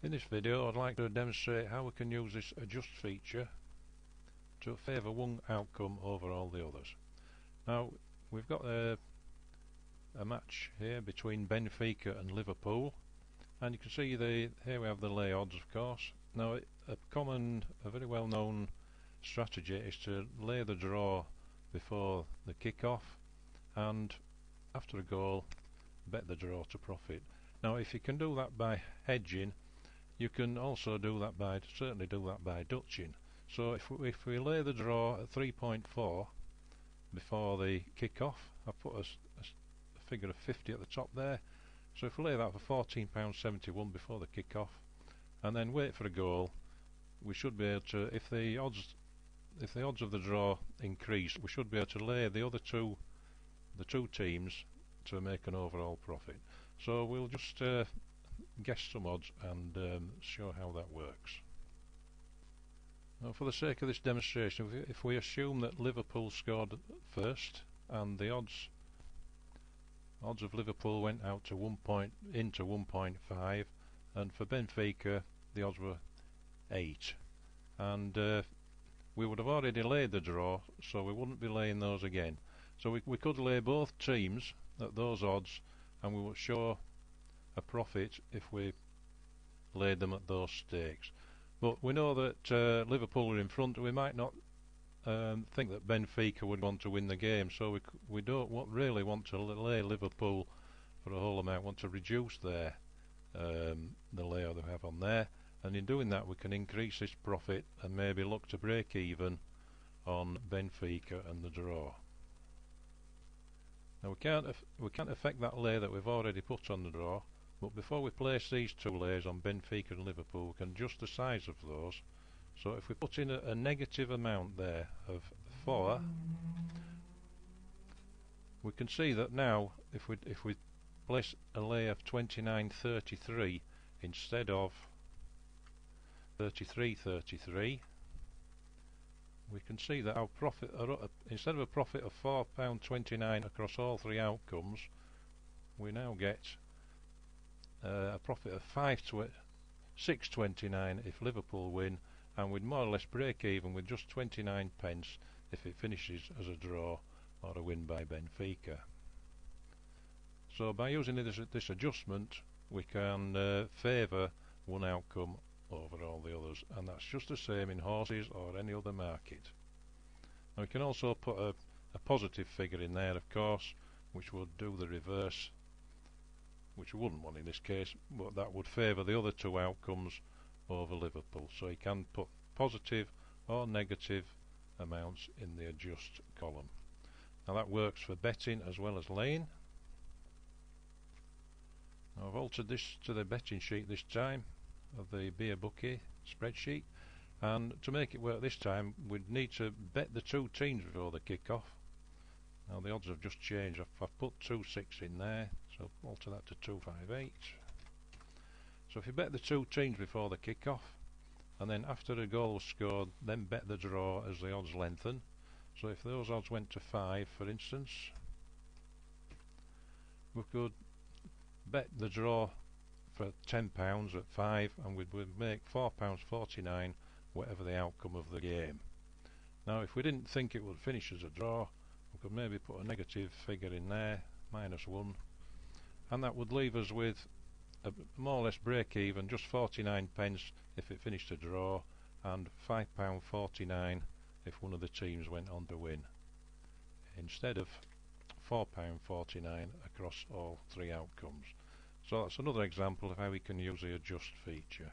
In this video I'd like to demonstrate how we can use this adjust feature to favour one outcome over all the others. Now we've got a match here between Benfica and Liverpool, and you can see here we have the lay odds, of course. Now a very well known strategy is to lay the draw before the kick-off and after a goal bet the draw to profit. Now if you can do that by hedging, you can also certainly do that by dutching. So if we lay the draw at 3.4 before the kick-off, I've put a figure of 50 at the top there. So if we lay that for £14.71 before the kick-off and then wait for a goal, we should be able to, if the odds of the draw increase, we should be able to lay the two teams to make an overall profit. So we'll just guess some odds and show how that works. Now, for the sake of this demonstration, if we assume that Liverpool scored first and the odds of Liverpool went out to 1.5, and for Benfica the odds were 8, and we would have already laid the draw, so we wouldn't be laying those again. So we could lay both teams at those odds and we would show a profit if we laid them at those stakes. But we know that Liverpool are in front. We might not think that Benfica would want to win the game, so we don't really want to lay Liverpool for a whole amount. We want to reduce the layout that we have on there, and in doing that we can increase this profit and maybe look to break even on Benfica and the draw. Now we can't affect that lay that we've already put on the draw, but before we place these two lays on Benfica and Liverpool, we can adjust the size of those. So if we put in a negative amount there of 4, we can see that now if we place a lay of 29.33 instead of 33.33, we can see that our profit, instead of a profit of £4.29 across all three outcomes, we now get a profit of £6.29 if Liverpool win, and we'd more or less break even with just 29 pence if it finishes as a draw or a win by Benfica. So by using this adjustment, we can favour one outcome over all the others, and that's just the same in horses or any other market. Now we can also put a positive figure in there, of course, which would do the reverse, which we wouldn't want in this case, but that would favour the other two outcomes over Liverpool. So you can put positive or negative amounts in the adjust column. Now that works for betting as well as laying. Now I've altered this to the betting sheet this time of the beer bookie spreadsheet, and to make it work this time we'd need to bet the two teams before the kick-off. Now the odds have just changed. I've put 2.6 in there, so alter that to 2.58. So if you bet the two teams before the kick-off, and then after a goal was scored, then bet the draw as the odds lengthen. So if those odds went to 5, for instance, we could bet the draw for £10 at 5, and we'd make £4.49 whatever the outcome of the game. Now if we didn't think it would finish as a draw, we could maybe put a negative figure in there, -1, and that would leave us with a more or less break even, just 49 pence if it finished a draw, and £5.49 if one of the teams went on to win, instead of £4.49 across all three outcomes. So that's another example of how we can use the adjust feature.